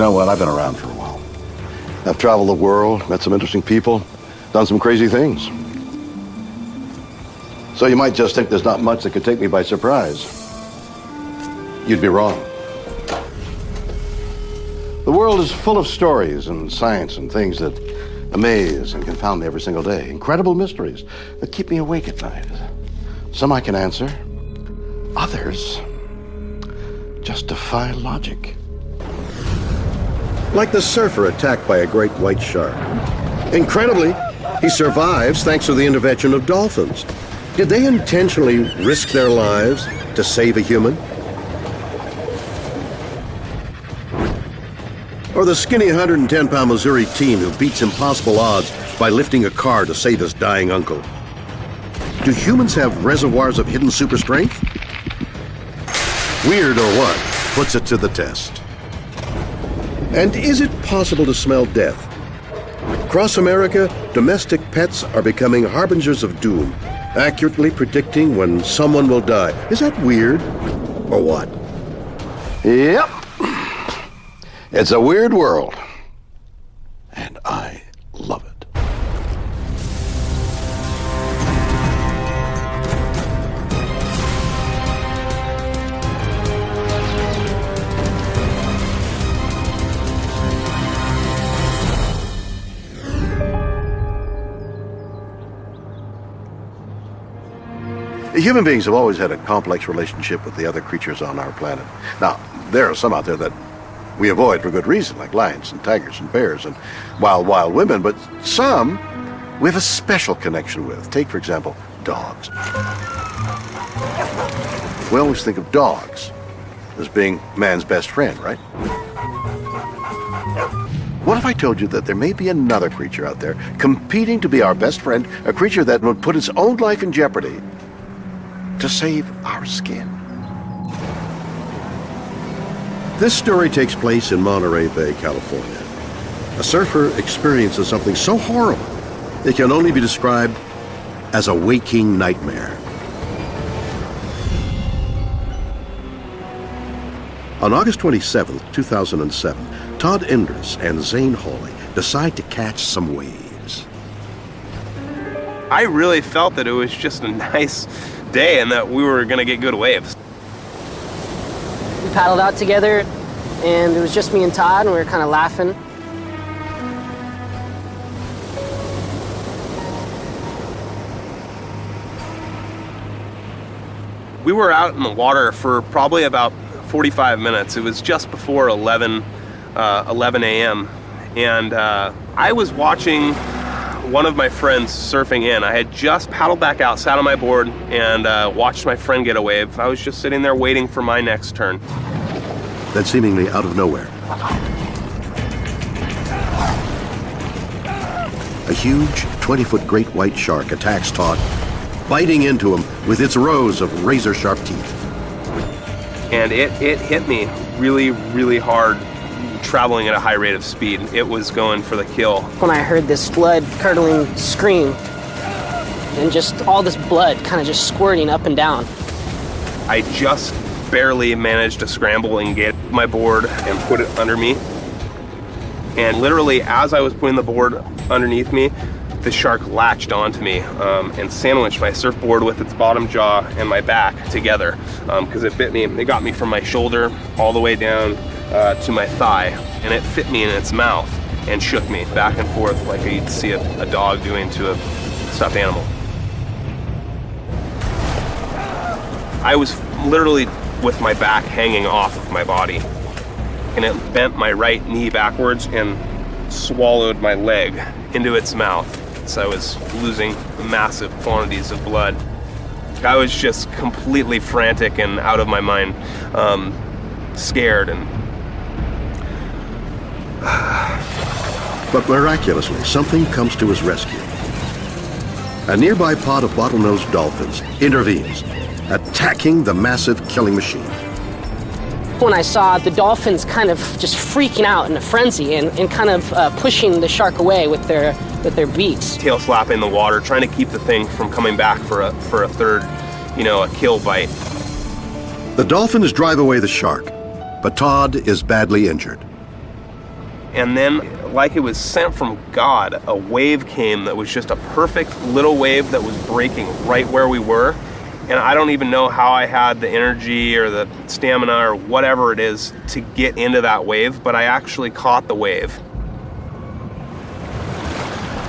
know what? I've been around for a while. I've traveled the world, met some interesting people, done some crazy things. So you might just think there's not much that could take me by surprise. You'd be wrong. The world is full of stories and science and things that amaze and confound me every single day. Incredible mysteries that keep me awake at night. Some I can answer. Others just defy logic. Like the surfer attacked by a great white shark. Incredibly, he survives thanks to the intervention of dolphins. Did they intentionally risk their lives to save a human? Or the skinny 110-pound Missouri teen who beats impossible odds by lifting a car to save his dying uncle. Do humans have reservoirs of hidden super strength? Weird or what puts it to the test. And is it possible to smell death? Across America, domestic pets are becoming harbingers of doom, accurately predicting when someone will die. Is that weird or what? Yep. It's a weird world, and I love it. Human beings have always had a complex relationship with the other creatures on our planet. Now, there are some out there that we avoid for good reason, like lions and tigers and bears and wild women, but some we have a special connection with. Take, for example, dogs. We always think of dogs as being man's best friend, right? What if I told you that there may be another creature out there competing to be our best friend, a creature that would put its own life in jeopardy to save our skin? This story takes place in Monterey Bay, California. A surfer experiences something so horrible, it can only be described as a waking nightmare. On August 27, 2007, Todd Enders and Zane Hawley decide to catch some waves. I really felt that it was just a nice day and that we were going to get good waves. We paddled out together, and it was just me and Todd, and we were kind of laughing. We were out in the water for probably about 45 minutes. It was just before 11 a.m. And I was watching one of my friends surfing in. I had just paddled back out, sat on my board, and watched my friend get a wave. I was just sitting there waiting for my next turn. Then seemingly out of nowhere, a huge 20-foot great white shark attacks Todd, biting into him with its rows of razor-sharp teeth. And it hit me really, really hard, traveling at a high rate of speed. It was going for the kill. When I heard this blood-curdling scream, and just all this blood kind of just squirting up and down. I just barely managed to scramble and get my board and put it under me. And literally, as I was putting the board underneath me, the shark latched onto me and sandwiched my surfboard with its bottom jaw and my back together because it bit me. It got me from my shoulder all the way down to my thigh, and it fit me in its mouth and shook me back and forth like you'd see a dog doing to a stuffed animal. I was literally with my back hanging off of my body, and it bent my right knee backwards and swallowed my leg into its mouth. So I was losing massive quantities of blood. I was just completely frantic and out of my mind, scared. But miraculously, something comes to his rescue. A nearby pod of bottlenose dolphins intervenes, attacking the massive killing machine. When I saw the dolphins kind of just freaking out in a frenzy and kind of pushing the shark away with their beaks. Tail slapping the water, trying to keep the thing from coming back for a third, a kill bite. The dolphins drive away the shark, but Todd is badly injured. And then, like it was sent from God, a wave came that was just a perfect little wave that was breaking right where we were. And I don't even know how I had the energy or the stamina or whatever it is to get into that wave, but I actually caught the wave.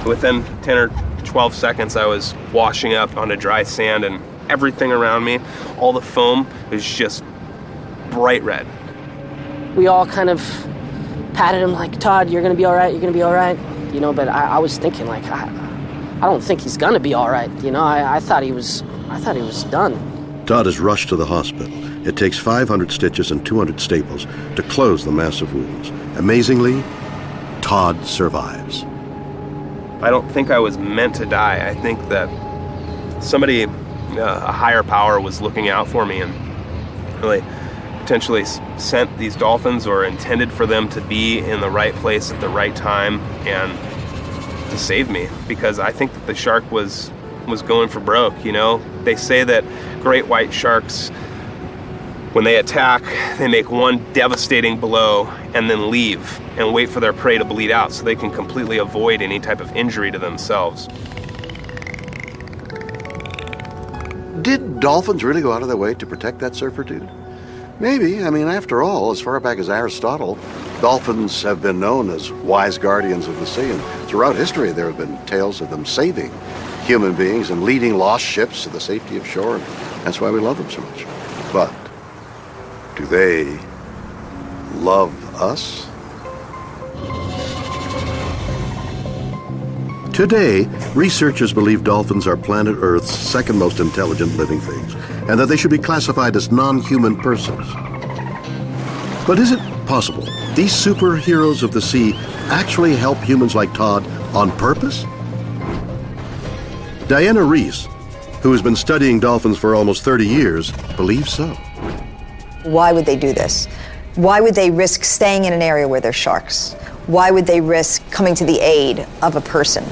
Within 10 or 12 seconds, I was washing up onto dry sand, and everything around me, all the foam, was just bright red. We all kind of patted him like, Todd, you're going to be all right, you're going to be all right. You know, but I was thinking, like, I don't think he's going to be all right. You know, I thought he was done. Todd is rushed to the hospital. It takes 500 stitches and 200 staples to close the massive wounds. Amazingly, Todd survives. I don't think I was meant to die. I think that somebody, a higher power, was looking out for me and really potentially sent these dolphins or intended for them to be in the right place at the right time and to save me, because I think that the shark was going for broke, you know? They say that great white sharks, when they attack, they make one devastating blow and then leave and wait for their prey to bleed out so they can completely avoid any type of injury to themselves. Did dolphins really go out of their way to protect that surfer dude? Maybe. I mean, after all, as far back as Aristotle, dolphins have been known as wise guardians of the sea, and throughout history there have been tales of them saving human beings and leading lost ships to the safety of shore, and that's why we love them so much. But do they love us? Today, researchers believe dolphins are planet Earth's second most intelligent living things, and that they should be classified as non-human persons. But is it possible these superheroes of the sea actually help humans like Todd on purpose? Diana Reese, who has been studying dolphins for almost 30 years, believes so. Why would they do this? Why would they risk staying in an area where there's sharks? Why would they risk coming to the aid of a person?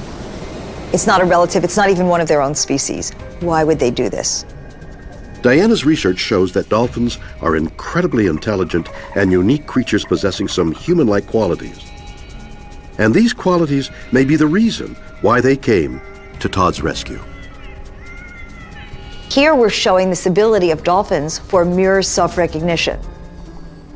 It's not a relative, it's not even one of their own species. Why would they do this? Diana's research shows that dolphins are incredibly intelligent and unique creatures possessing some human-like qualities. And these qualities may be the reason why they came to Todd's rescue. Here we're showing this ability of dolphins for mirror self-recognition.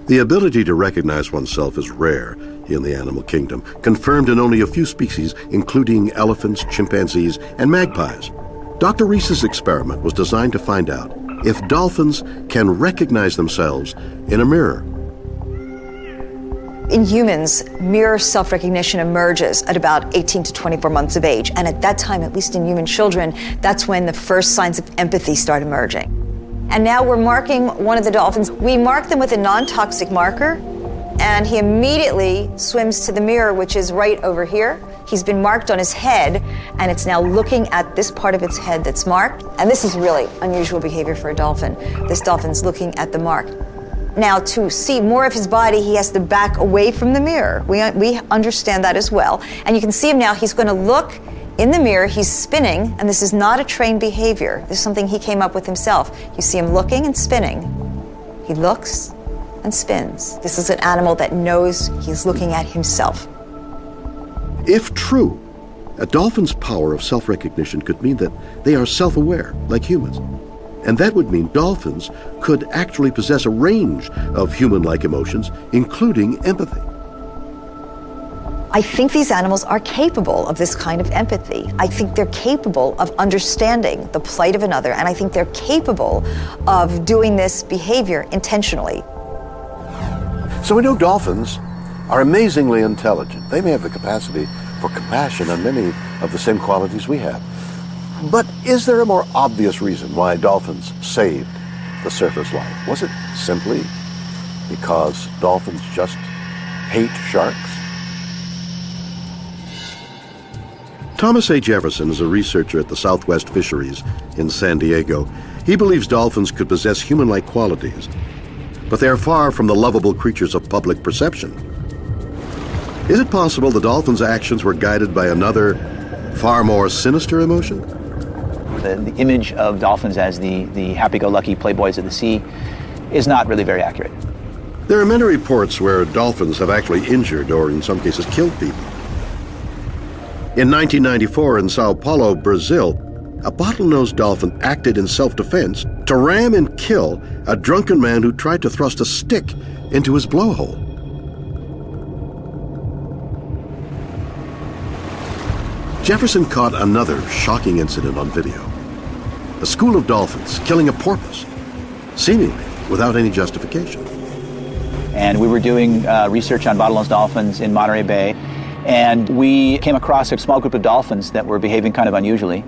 The ability to recognize oneself is rare in the animal kingdom, confirmed in only a few species, including elephants, chimpanzees, and magpies. Dr. Reese's experiment was designed to find out if dolphins can recognize themselves in a mirror. In humans, mirror self-recognition emerges at about 18 to 24 months of age. And at that time, at least in human children, that's when the first signs of empathy start emerging. And now we're marking one of the dolphins. We mark them with a non-toxic marker, and he immediately swims to the mirror, which is right over here. He's been marked on his head, and it's now looking at this part of its head that's marked. And this is really unusual behavior for a dolphin. This dolphin's looking at the mark. Now, to see more of his body, he has to back away from the mirror. We understand that as well. And you can see him now. He's going to look in the mirror. He's spinning, and this is not a trained behavior. This is something he came up with himself. You see him looking and spinning. He looks and spins. This is an animal that knows he's looking at himself. If true, a dolphin's power of self-recognition could mean that they are self-aware, like humans. And that would mean dolphins could actually possess a range of human-like emotions, including empathy. I think these animals are capable of this kind of empathy. I think they're capable of understanding the plight of another, and I think they're capable of doing this behavior intentionally. So we know dolphins are amazingly intelligent. They may have the capacity for compassion and many of the same qualities we have. But is there a more obvious reason why dolphins saved the surfer's life? Was it simply because dolphins just hate sharks? Thomas A. Jefferson is a researcher at the Southwest Fisheries in San Diego. He believes dolphins could possess human-like qualities, but they are far from the lovable creatures of public perception. Is it possible the dolphins' actions were guided by another, far more sinister emotion? The image of dolphins as the happy-go-lucky playboys of the sea is not really very accurate. There are many reports where dolphins have actually injured or in some cases killed people. In 1994 in Sao Paulo, Brazil, a bottlenose dolphin acted in self-defense to ram and kill a drunken man who tried to thrust a stick into his blowhole. Jefferson caught another shocking incident on video. A school of dolphins killing a porpoise, seemingly without any justification. And we were doing research on bottlenose dolphins in Monterey Bay, and we came across a small group of dolphins that were behaving kind of unusually.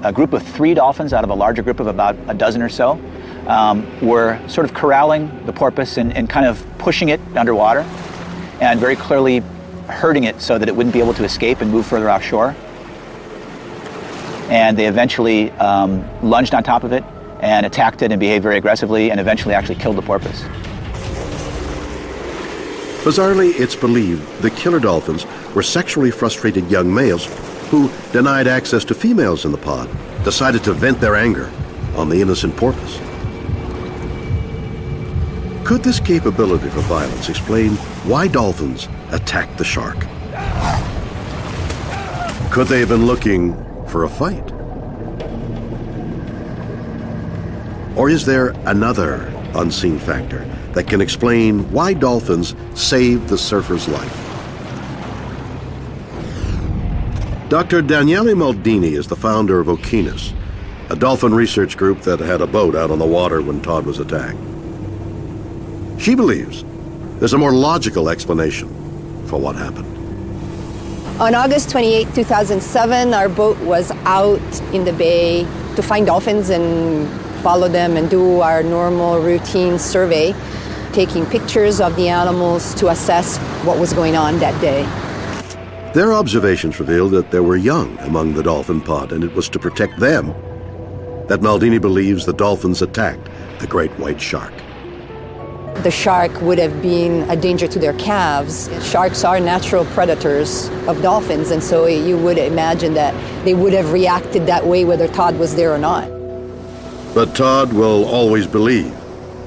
A group of 3 dolphins out of a larger group of about a dozen or so were sort of corralling the porpoise and kind of pushing it underwater and very clearly hurting it so that it wouldn't be able to escape and move further offshore. And they eventually lunged on top of it and attacked it and behaved very aggressively and eventually actually killed the porpoise. Bizarrely, it's believed the killer dolphins were sexually frustrated young males who, denied access to females in the pod, decided to vent their anger on the innocent porpoise. Could this capability for violence explain why dolphins attacked the shark? Could they have been looking for a fight? Or is there another unseen factor that can explain why dolphins saved the surfer's life? Dr. Daniele Maldini is the founder of Okeanos, a dolphin research group that had a boat out on the water when Todd was attacked. She believes there's a more logical explanation for what happened. On August 28, 2007, our boat was out in the bay to find dolphins and follow them and do our normal routine survey, taking pictures of the animals to assess what was going on that day. Their observations revealed that there were young among the dolphin pod, and it was to protect them that Maldini believes the dolphins attacked the great white shark. The shark would have been a danger to their calves. Sharks are natural predators of dolphins, and so you would imagine that they would have reacted that way whether Todd was there or not. But Todd will always believe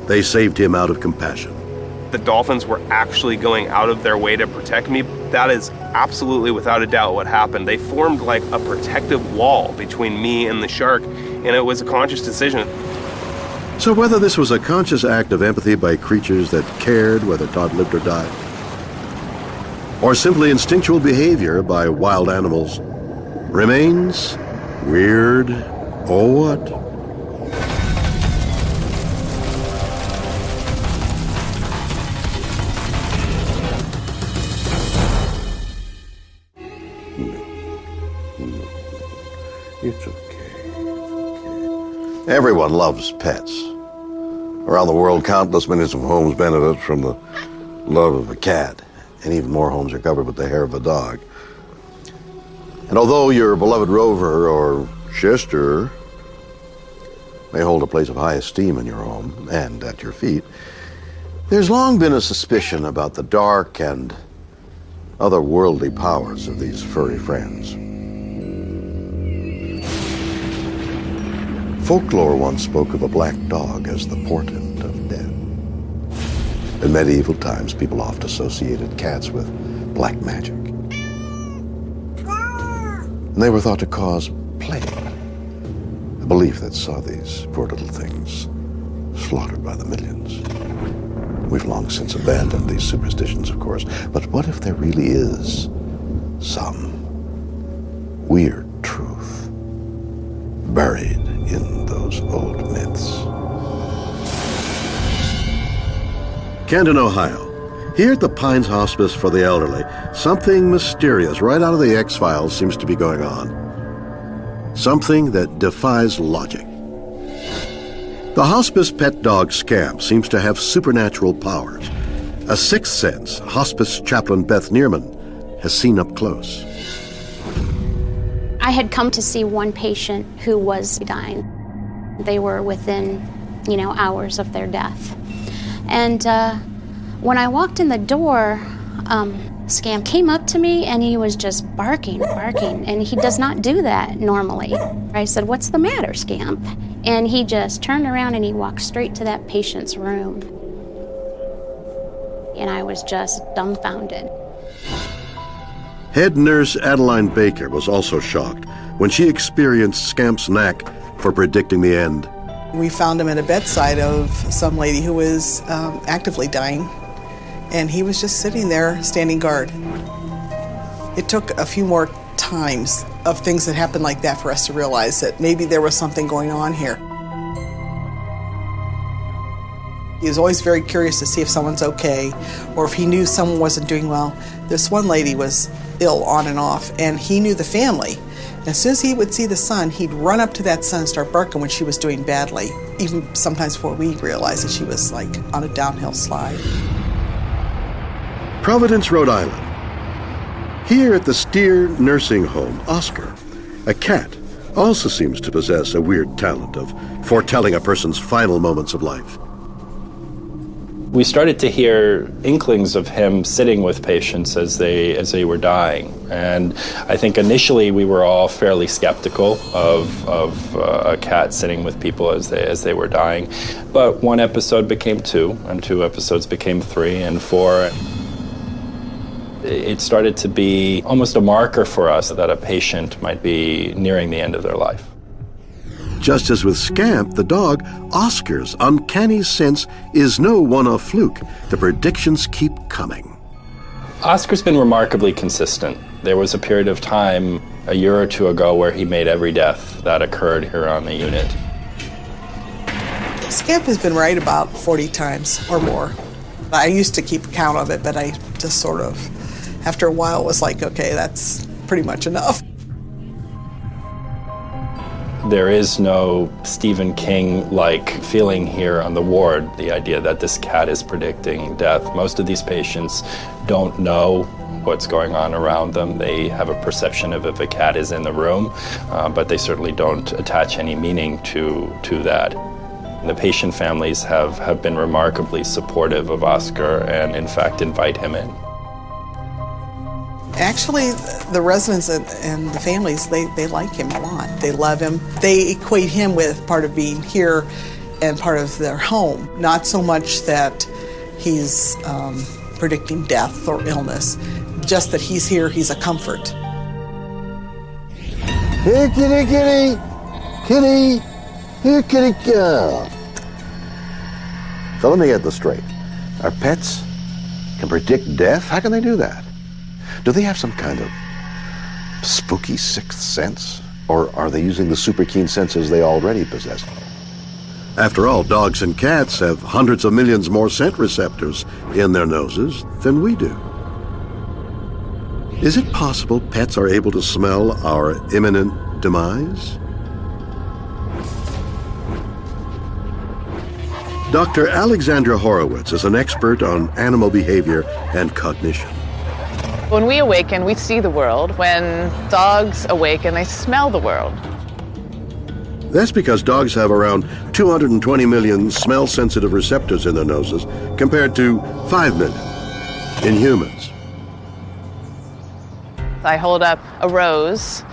they saved him out of compassion. The dolphins were actually going out of their way to protect me. That is absolutely without a doubt what happened. They formed like a protective wall between me and the shark, and it was a conscious decision. So whether this was a conscious act of empathy by creatures that cared whether Todd lived or died, or simply instinctual behavior by wild animals, remains weird or what? It's okay. Everyone loves pets. Around the world, countless millions of homes benefit from the love of a cat, and even more homes are covered with the hair of a dog. And although your beloved Rover or Chester may hold a place of high esteem in your home and at your feet, there's long been a suspicion about the dark and otherworldly powers of these furry friends. Folklore once spoke of a black dog as the portent of death. In medieval times, people oft associated cats with black magic. And they were thought to cause plague, a belief that saw these poor little things slaughtered by the millions. We've long since abandoned these superstitions, of course, but what if there really is some weird truth buried in those old myths? Camden, Ohio. Here at the Pines Hospice for the Elderly, something mysterious right out of the X-Files seems to be going on. Something that defies logic. The hospice pet dog Scamp seems to have supernatural powers, a sixth sense hospice chaplain Beth Neerman has seen up close. I had come to see one patient who was dying. They were within, hours of their death. And when I walked in the door, Scamp came up to me and he was just barking, and he does not do that normally. I said, "What's the matter, Scamp?" And he just turned around and he walked straight to that patient's room. and I was just dumbfounded. Head nurse Adeline Baker was also shocked when she experienced Scamp's knack for predicting the end. We found him at a bedside of some lady who was actively dying, and he was just sitting there standing guard. It took a few more times of things that happened like that for us to realize that maybe there was something going on here. He was always very curious to see if someone's okay or if he knew someone wasn't doing well. This one lady was ill on and off, and he knew the family. And as soon as he would see the son, he'd run up to that son and start barking when she was doing badly, even sometimes before we realized that she was like on a downhill slide. Providence, Rhode Island. Here at the Steer Nursing Home, Oscar, a cat, also seems to possess a weird talent of foretelling a person's final moments of life. We started to hear inklings of him sitting with patients as they were dying. And I think initially we were all fairly skeptical of a cat sitting with people as they were dying. But one episode became 2, and 2 episodes became 3 and 4. It started to be almost a marker for us that a patient might be nearing the end of their life. Just as with Scamp, the dog, Oscar's uncanny sense is no one-off fluke. The predictions keep coming. Oscar's been remarkably consistent. There was a period of time a year or 2 ago where he made every death that occurred here on the unit. Scamp has been right about 40 times or more. I used to keep count of it, but I just sort of, after a while, was like, okay, that's pretty much enough. There is no Stephen King-like feeling here on the ward, the idea that this cat is predicting death. Most of these patients don't know what's going on around them. They have a perception of if a cat is in the room, but they certainly don't attach any meaning to that. The patient families have been remarkably supportive of Oscar and, in fact, invite him in. Actually, the residents and the families, they like him a lot. They love him. They equate him with part of being here and part of their home. Not so much that he's predicting death or illness, just that he's here, he's a comfort. Here, kitty, kitty. Kitty. Here, kitty, girl. So let me get this straight. Our pets can predict death? How can they do that? Do they have some kind of spooky sixth sense? Or are they using the super keen senses they already possess? After all, dogs and cats have hundreds of millions more scent receptors in their noses than we do. Is it possible pets are able to smell our imminent demise? Dr. Alexandra Horowitz is an expert on animal behavior and cognition. When we awaken, we see the world. When dogs awaken, they smell the world. That's because dogs have around 220 million smell-sensitive receptors in their noses, compared to 5 million in humans. I hold up a rose.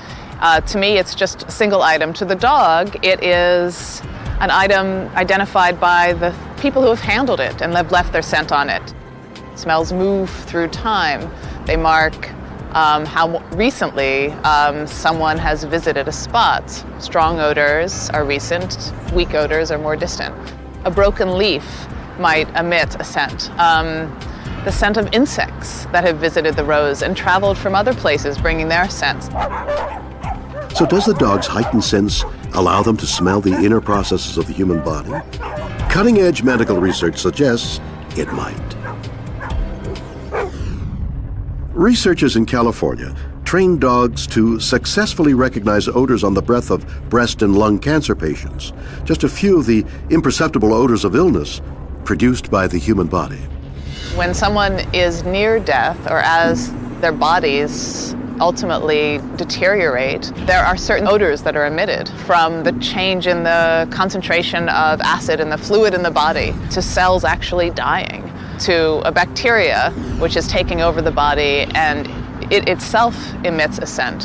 To me, it's just a single item. To the dog, it is an item identified by the people who have handled it and have left their scent on it. Smells move through time. They mark how recently someone has visited a spot. Strong odors are recent, weak odors are more distant. A broken leaf might emit a scent. The scent of insects that have visited the rose and traveled from other places bringing their scents. So does the dog's heightened sense allow them to smell the inner processes of the human body? Cutting-edge medical research suggests it might. Researchers in California trained dogs to successfully recognize odors on the breath of breast and lung cancer patients, just a few of the imperceptible odors of illness produced by the human body. When someone is near death or as their bodies ultimately deteriorate, there are certain odors that are emitted, from the change in the concentration of acid in the fluid in the body to cells actually dying, to a bacteria which is taking over the body and it itself emits a scent.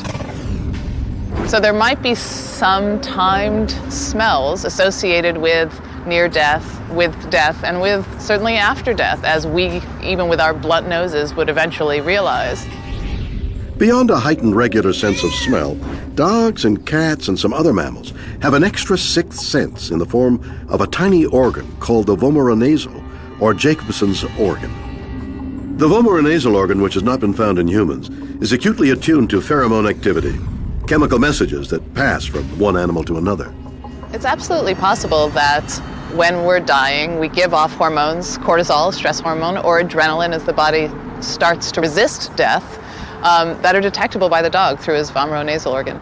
So there might be some timed smells associated with near death, with death, and with certainly after death, as we, even with our blunt noses, would eventually realize. Beyond a heightened regular sense of smell, dogs and cats and some other mammals have an extra sixth sense in the form of a tiny organ called the vomeronasal, or Jacobson's organ. The vomeronasal organ, which has not been found in humans, is acutely attuned to pheromone activity, chemical messages that pass from one animal to another. It's absolutely possible that when we're dying, we give off hormones, cortisol, stress hormone, or adrenaline as the body starts to resist death, that are detectable by the dog through his vomeronasal organ.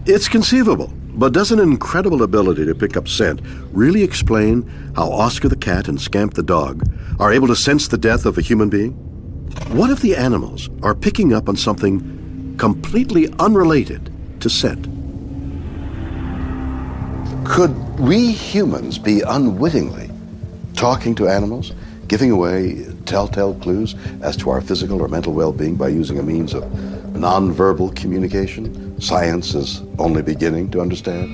It's conceivable, but does an incredible ability to pick up scent really explain how Oscar the cat and Scamp the dog are able to sense the death of a human being? What if the animals are picking up on something completely unrelated to scent? Could we humans be unwittingly talking to animals, giving away telltale clues as to our physical or mental well-being by using a means of nonverbal communication science is only beginning to understand?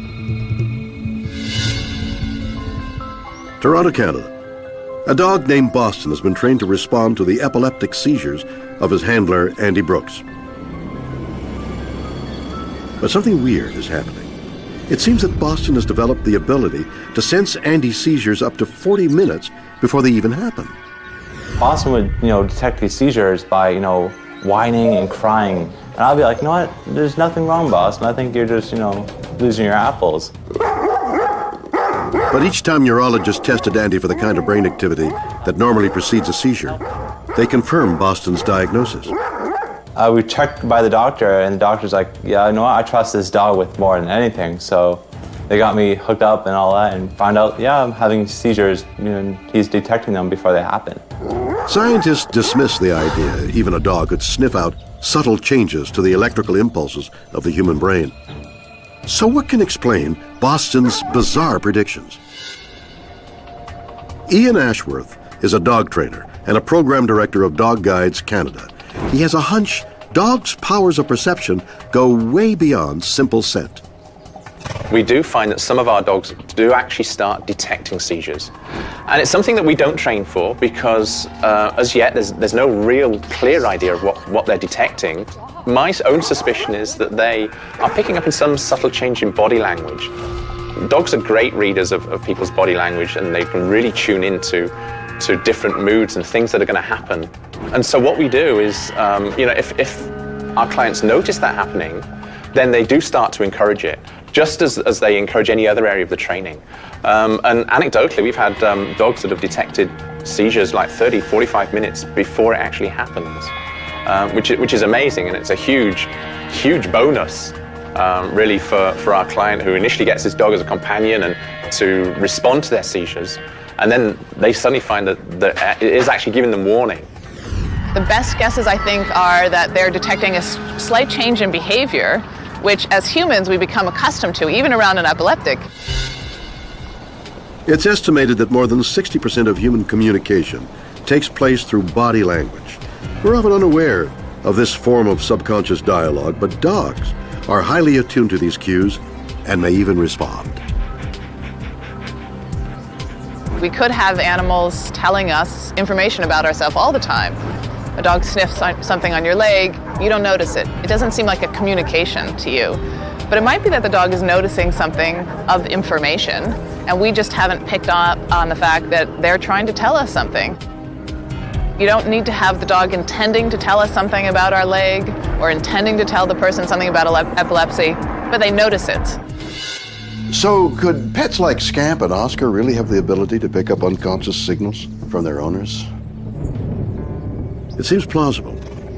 Toronto, Canada. A dog named Boston has been trained to respond to the epileptic seizures of his handler, Andy Brooks. But something weird is happening. It seems that Boston has developed the ability to sense Andy's seizures up to 40 minutes before they even happen. Boston would, detect these seizures by, whining and crying. And I'll be like, you know what, there's nothing wrong, Boston. I think you're just, losing your apples. But each time neurologists tested Andy for the kind of brain activity that normally precedes a seizure, they confirmed Boston's diagnosis. We checked by the doctor, and the doctor's like, yeah, you know what, I trust this dog with more than anything. So they got me hooked up and all that and found out, yeah, I'm having seizures, and he's detecting them before they happen. Scientists dismiss the idea even a dog could sniff out subtle changes to the electrical impulses of the human brain. So what can explain Boston's bizarre predictions? Ian Ashworth is a dog trainer and a program director of Dog Guides Canada. He has a hunch dogs' powers of perception go way beyond simple scent. We do find that some of our dogs do actually start detecting seizures. And it's something that we don't train for because as yet there's no real clear idea of what they're detecting. My own suspicion is that they are picking up on some subtle change in body language. Dogs are great readers of people's body language, and they can really tune into different moods and things that are going to happen. And so what we do is, if our clients notice that happening, then they do start to encourage it, just as they encourage any other area of the training. And anecdotally, we've had dogs that have detected seizures like 30, 45 minutes before it actually happens, which is amazing, and it's a huge, huge bonus, really, for our client who initially gets his dog as a companion and to respond to their seizures. And then they suddenly find that it is actually giving them warning. The best guesses, I think, are that they're detecting a slight change in behavior, which as humans we become accustomed to, even around an epileptic. It's estimated that more than 60% of human communication takes place through body language. We're often unaware of this form of subconscious dialogue, but dogs are highly attuned to these cues and may even respond. We could have animals telling us information about ourselves all the time. A dog sniffs something on your leg, you don't notice it. It doesn't seem like a communication to you. But it might be that the dog is noticing something of information, and we just haven't picked up on the fact that they're trying to tell us something. You don't need to have the dog intending to tell us something about our leg or intending to tell the person something about epilepsy, but they notice it. So could pets like Scamp and Oscar really have the ability to pick up unconscious signals from their owners? It seems plausible.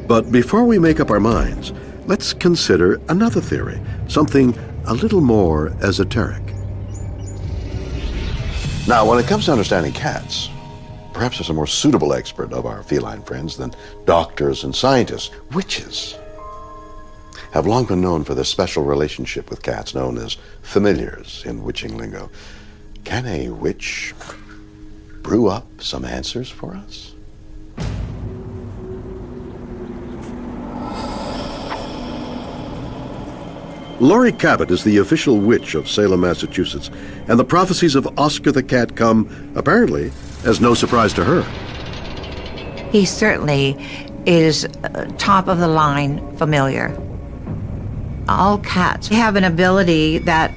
But before we make up our minds, let's consider another theory, something a little more esoteric. Now, when it comes to understanding cats, perhaps there's a more suitable expert of our feline friends than doctors and scientists. Witches have long been known for their special relationship with cats, known as familiars in witching lingo. Can a witch brew up some answers for us? Laurie Cabot is the official witch of Salem, Massachusetts, and the prophecies of Oscar the Cat come, apparently, as no surprise to her. He certainly is top of the line familiar. All cats have an ability the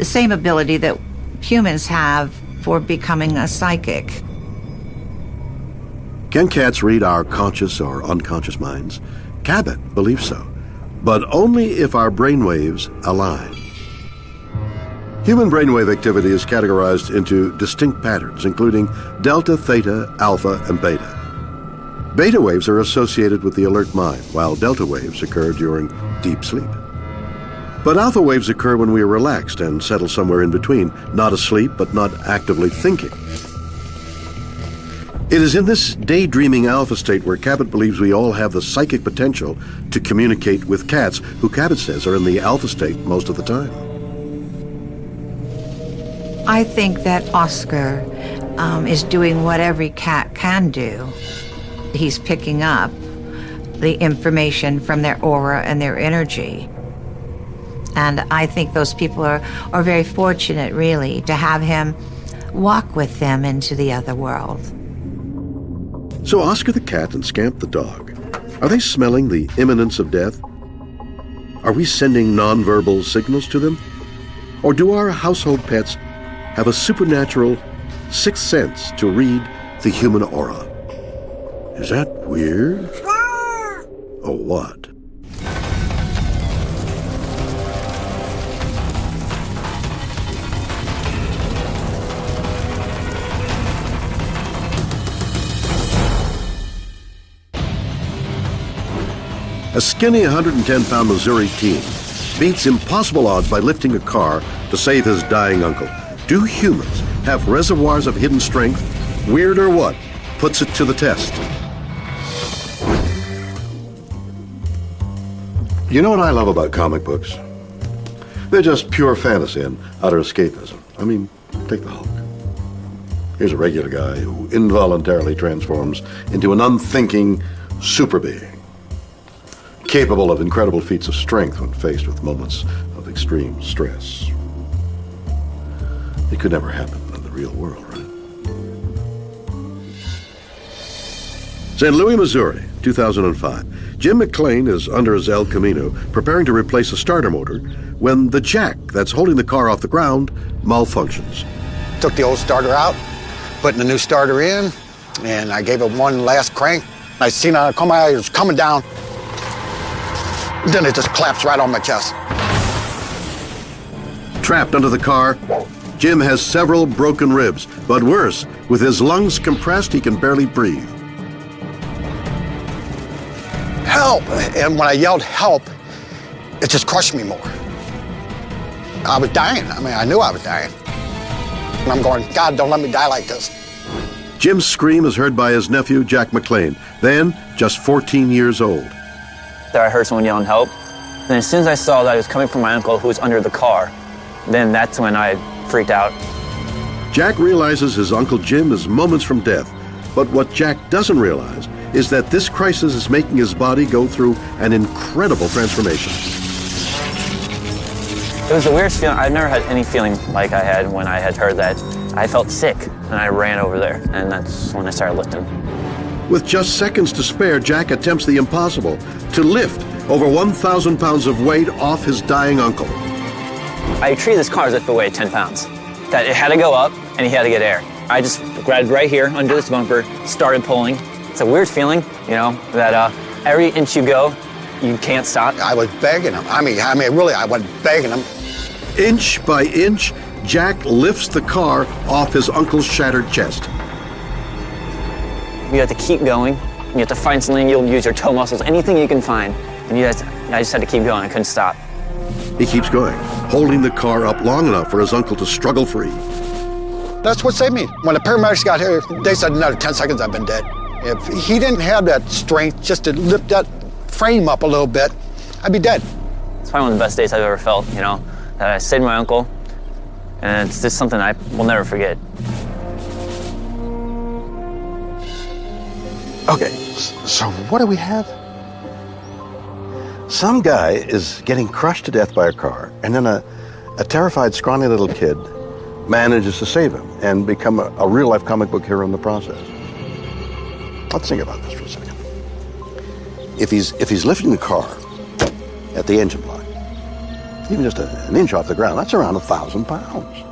same ability that humans have for becoming a psychic. Can cats read our conscious or unconscious minds? Cabot believes so, but only if our brainwaves align. Human brainwave activity is categorized into distinct patterns, including delta, theta, alpha, and beta. Beta waves are associated with the alert mind, while delta waves occur during deep sleep. But alpha waves occur when we are relaxed and settle somewhere in between, not asleep but not actively thinking. It is in this daydreaming alpha state where Cabot believes we all have the psychic potential to communicate with cats, who Cabot says are in the alpha state most of the time. I think that Oscar is doing what every cat can do. He's picking up the information from their aura and their energy. And I think those people are very fortunate, really, to have him walk with them into the other world. So Oscar the cat and Scamp the dog, are they smelling the imminence of death? Are we sending nonverbal signals to them? Or do our household pets have a supernatural sixth sense to read the human aura? Is that weird? Or what? A skinny 110-pound Missouri teen beats impossible odds by lifting a car to save his dying uncle. Do humans have reservoirs of hidden strength? Weird or what puts it to the test? You know what I love about comic books? They're just pure fantasy and utter escapism. I mean, take the Hulk. Here's a regular guy who involuntarily transforms into an unthinking super being, capable of incredible feats of strength when faced with moments of extreme stress. It could never happen in the real world, right? St. Louis, Missouri, 2005. Jim McClain is under his El Camino, preparing to replace a starter motor, when the jack that's holding the car off the ground malfunctions. Took the old starter out, putting the new starter in, and I gave it one last crank. I seen it come out, it was coming down. Then it just collapsed right on my chest. Trapped under the car, Jim has several broken ribs, but worse, with his lungs compressed, he can barely breathe. Help! And when I yelled help, it just crushed me more. I was dying. I mean, I knew I was dying. And I'm going, God, don't let me die like this. Jim's scream is heard by his nephew, Jack McClain, then just 14 years old. There I heard someone yelling help. And as soon as I saw that it was coming from my uncle who was under the car, then that's when I freaked out. Jack realizes his Uncle Jim is moments from death, but what Jack doesn't realize is that this crisis is making his body go through an incredible transformation. It was the weirdest feeling. I've never had any feeling like I had when I had heard that. I felt sick, and I ran over there, and that's when I started lifting. With just seconds to spare, Jack attempts the impossible, to lift over 1,000 pounds of weight off his dying uncle. I treated this car as if it weighed 10 pounds. That it had to go up, and he had to get air. I just grabbed right here under this bumper, started pulling. It's a weird feeling, you know, that every inch you go, you can't stop. I was begging him. I mean, really, I was begging him. Inch by inch, Jack lifts the car off his uncle's shattered chest. You have to keep going. You have to find something. You'll use your toe muscles, anything you can find. And I just had to keep going. I couldn't stop. He keeps going, holding the car up long enough for his uncle to struggle free. That's what saved me. When the paramedics got here, they said another 10 seconds I've been dead. If he didn't have that strength just to lift that frame up a little bit, I'd be dead. It's probably one of the best days I've ever felt, you know, that I saved my uncle. And it's just something I will never forget. Okay, so what do we have? Some guy is getting crushed to death by a car, and then a terrified, scrawny little kid manages to save him and become a real-life comic book hero in the process. Let's think about this for a second. If he's lifting the car at the engine block, even just an inch off the ground, that's around 1,000 pounds.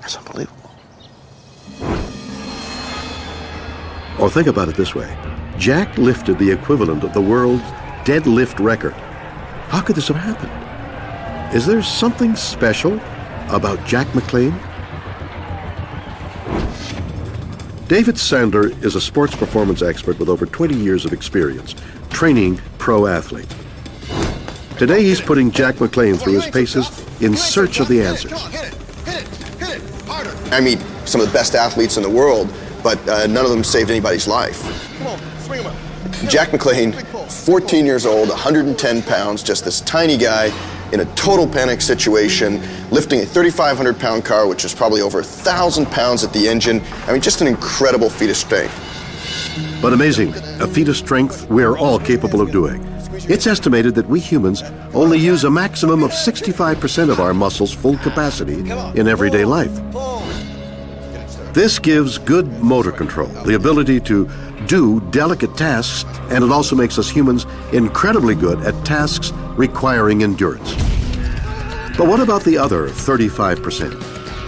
That's unbelievable. Or think about it this way. Jack lifted the equivalent of the world's deadlift record. How could this have happened? Is there something special about Jack McLean? David Sandler is a sports performance expert with over 20 years of experience training pro athletes. Today he's putting Jack McLean through his paces in search of the answers. I meet some of the best athletes in the world, but none of them saved anybody's life. Come on, swing him up. Jack McLean, 14 years old, 110 pounds, just this tiny guy in a total panic situation, lifting a 3,500-pound car, which is probably over 1,000 pounds at the engine. I mean, just an incredible feat of strength. But amazingly, a feat of strength we're all capable of doing. It's estimated that we humans only use a maximum of 65% of our muscles' full capacity in everyday life. This gives good motor control, the ability to do delicate tasks, and it also makes us humans incredibly good at tasks requiring endurance. But what about the other 35%?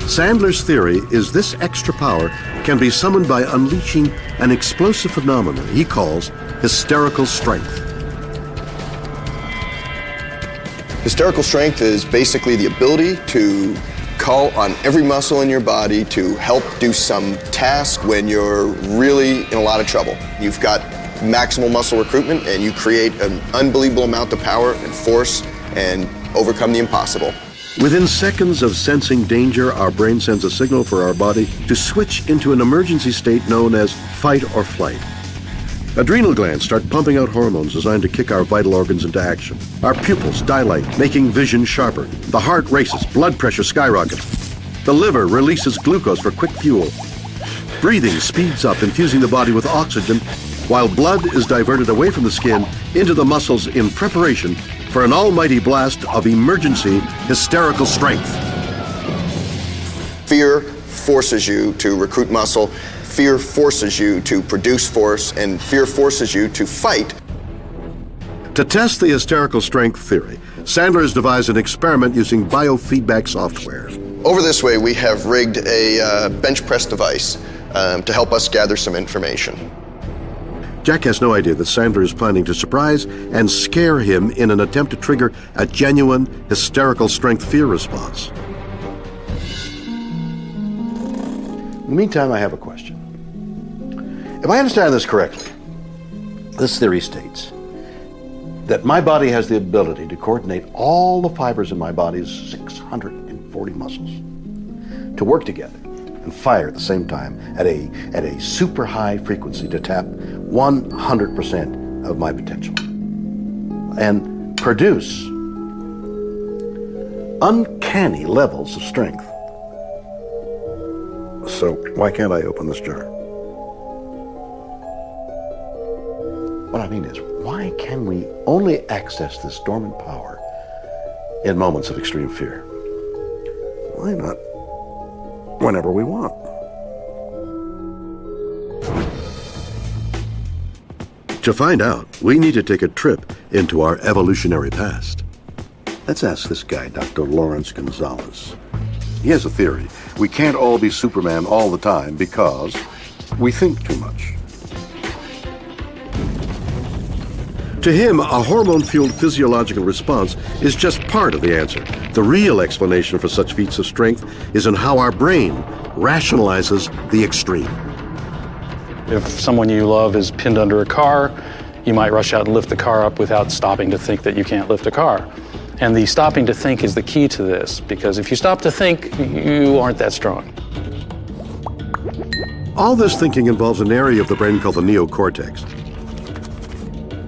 Sandler's theory is this extra power can be summoned by unleashing an explosive phenomenon he calls hysterical strength. Hysterical strength is basically the ability to call on every muscle in your body to help do some task when you're really in a lot of trouble. You've got maximal muscle recruitment and you create an unbelievable amount of power and force and overcome the impossible. Within seconds of sensing danger, our brain sends a signal for our body to switch into an emergency state known as fight or flight. Adrenal glands start pumping out hormones designed to kick our vital organs into action. Our pupils dilate, making vision sharper. The heart races, blood pressure skyrockets. The liver releases glucose for quick fuel. Breathing speeds up, infusing the body with oxygen, while blood is diverted away from the skin into the muscles in preparation for an almighty blast of emergency hysterical strength. Fear forces you to recruit muscle. Fear forces you to produce force, and fear forces you to fight. To test the hysterical strength theory, Sandler has devised an experiment using biofeedback software. Over this way, we have rigged a bench press device to help us gather some information. Jack has no idea that Sandler is planning to surprise and scare him in an attempt to trigger a genuine hysterical strength fear response. In the meantime, I have a question. If I understand this correctly, this theory states that my body has the ability to coordinate all the fibers in my body's 640 muscles to work together and fire at the same time at a super high frequency to tap 100% of my potential and produce uncanny levels of strength. So why can't I open this jar? What I mean is, why can we only access this dormant power in moments of extreme fear? Why not whenever we want? To find out, we need to take a trip into our evolutionary past. Let's ask this guy, Dr. Lawrence Gonzalez. He has a theory. We can't all be Superman all the time because we think too much. To him, a hormone-fueled physiological response is just part of the answer. The real explanation for such feats of strength is in how our brain rationalizes the extreme. If someone you love is pinned under a car, you might rush out and lift the car up without stopping to think that you can't lift a car. And the stopping to think is the key to this, because if you stop to think, you aren't that strong. All this thinking involves an area of the brain called the neocortex.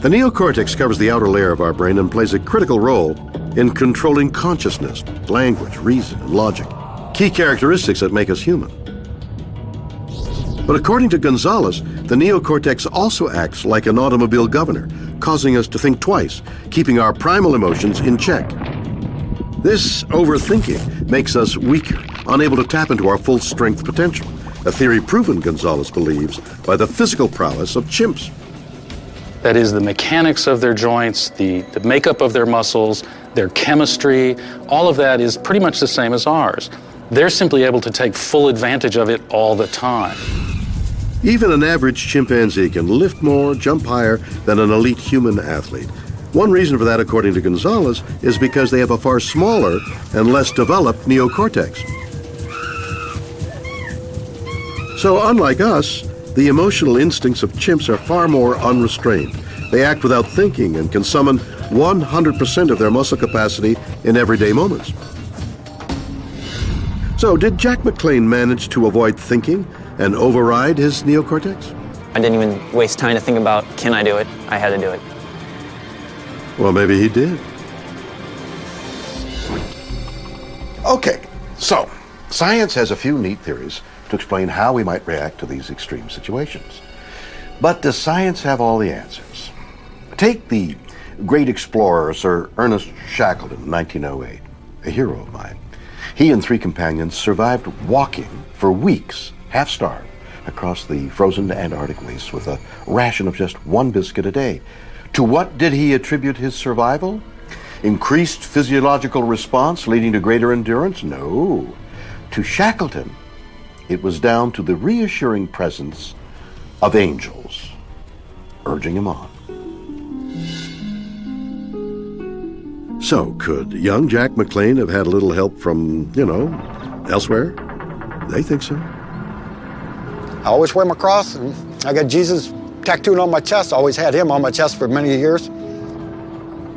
The neocortex covers the outer layer of our brain and plays a critical role in controlling consciousness, language, reason, and logic, key characteristics that make us human. But according to Gonzalez, the neocortex also acts like an automobile governor, causing us to think twice, keeping our primal emotions in check. This overthinking makes us weaker, unable to tap into our full strength potential, a theory proven, Gonzalez believes, by the physical prowess of chimps. That is, the mechanics of their joints, the makeup of their muscles, their chemistry, all of that is pretty much the same as ours. They're simply able to take full advantage of it all the time. Even an average chimpanzee can lift more, jump higher than an elite human athlete. One reason for that, according to Gonzalez, is because they have a far smaller and less developed neocortex. So unlike us, the emotional instincts of chimps are far more unrestrained. They act without thinking and can summon 100% of their muscle capacity in everyday moments. So did Jack McLean manage to avoid thinking and override his neocortex? I didn't even waste time to think about, can I do it? I had to do it. Well, maybe he did. Okay, so science has a few neat theories to explain how we might react to these extreme situations. But does science have all the answers? Take the great explorer Sir Ernest Shackleton in 1908, a hero of mine. He and 3 companions survived walking for weeks, half-starved, across the frozen Antarctic wastes with a ration of just 1 biscuit a day. To what did he attribute his survival? Increased physiological response leading to greater endurance? No. To Shackleton, it was down to the reassuring presence of angels urging him on. So, could young Jack McLean have had a little help from, elsewhere? They think so. I always wear my cross, and I got Jesus tattooed on my chest. I always had him on my chest for many years.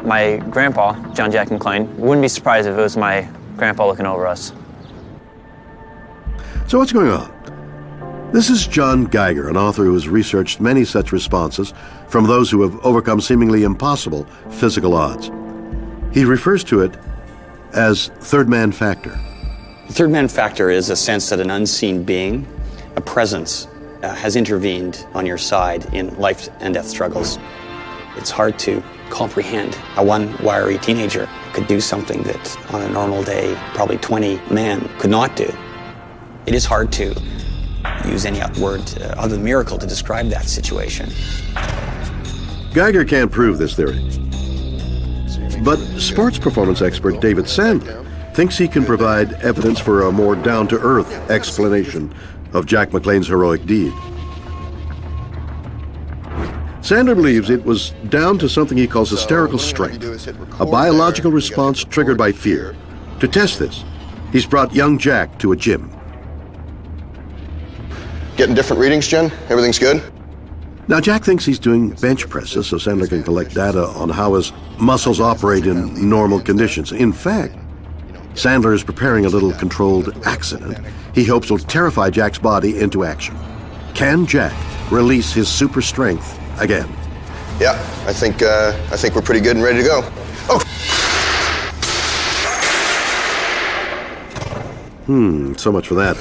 My grandpa, John Jack McLean, wouldn't be surprised if it was my grandpa looking over us. So what's going on? This is John Geiger, an author who has researched many such responses from those who have overcome seemingly impossible physical odds. He refers to it as third man factor. The third man factor is a sense that an unseen being, a presence, has intervened on your side in life and death struggles. It's hard to comprehend how one wiry teenager could do something that on a normal day probably 20 men could not do. It is hard to use any word other than miracle to describe that situation. Geiger can't prove this theory. But sports performance expert David Sandler thinks he can provide evidence for a more down-to-earth explanation of Jack McLean's heroic deed. Sandler believes it was down to something he calls hysterical strength, a biological response triggered by fear. To test this, he's brought young Jack to a gym. Getting different readings, Jen? Everything's good? Now, Jack thinks he's doing bench presses so Sandler can collect data on how his muscles operate in normal conditions. In fact, Sandler is preparing a little controlled accident he hopes will terrify Jack's body into action. Can Jack release his super strength again? Yeah, I think we're pretty good and ready to go. Oh! So much for that.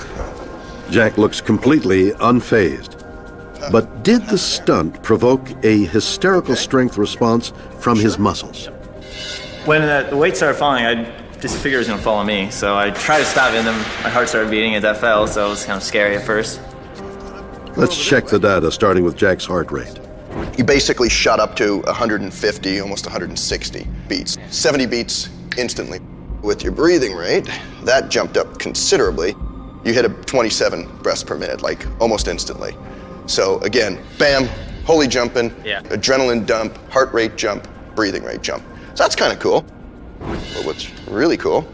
Jack looks completely unfazed. But did the stunt provoke a hysterical strength response from his muscles? When the weight started falling, I just figured it was going to fall on me. So I tried to stop it, and then my heart started beating as I fell, so it was kind of scary at first. Let's check the data, starting with Jack's heart rate. You basically shot up to 150, almost 160 beats. 70 beats instantly. With your breathing rate, that jumped up considerably. You hit a 27 breaths per minute, like almost instantly. So again, bam, holy jumping, adrenaline dump, heart rate jump, breathing rate jump. So that's kind of cool. But what's really cool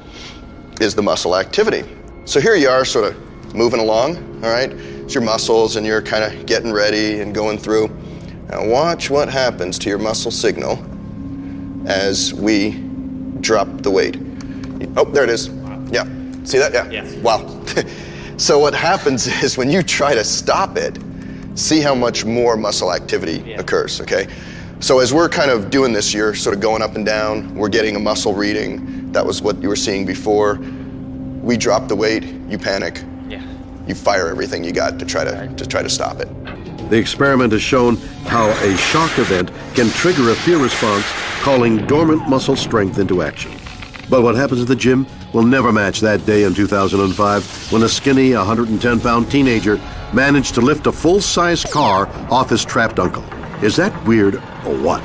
is the muscle activity. So here you are sort of moving along, all right? It's your muscles and you're kind of getting ready and going through. Now watch what happens to your muscle signal as we drop the weight. Oh, there it is. Yeah, see that? Yeah. Yes. Wow. So what happens is when you try to stop it, see how much more muscle activity occurs, okay? So as we're kind of doing this, you're sort of going up and down, we're getting a muscle reading. That was what you were seeing before. We drop the weight, you panic. Yeah. you fire everything you got to try to stop it. The experiment has shown how a shock event can trigger a fear response, calling dormant muscle strength into action. But what happens at the gym will never match that day in 2005 when a skinny 110-pound teenager managed to lift a full-size car off his trapped uncle. Is that weird or what?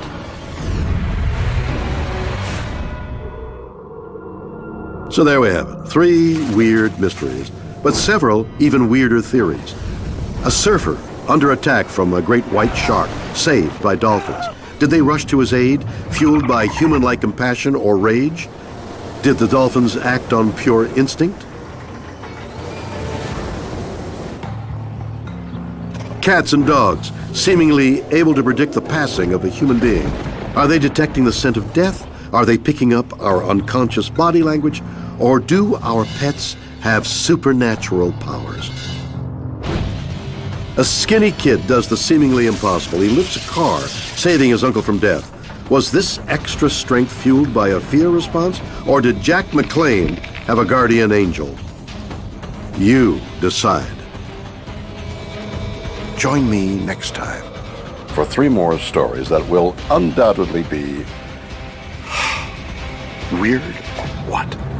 So there we have it. 3 weird mysteries, but several even weirder theories. A surfer under attack from a great white shark, saved by dolphins. Did they rush to his aid, fueled by human-like compassion or rage? Did the dolphins act on pure instinct? Cats and dogs, seemingly able to predict the passing of a human being. Are they detecting the scent of death? Are they picking up our unconscious body language? Or do our pets have supernatural powers? A skinny kid does the seemingly impossible. He lifts a car, saving his uncle from death. Was this extra strength fueled by a fear response? Or did Jack McLean have a guardian angel? You decide. Join me next time for 3 more stories that will undoubtedly be weird or what?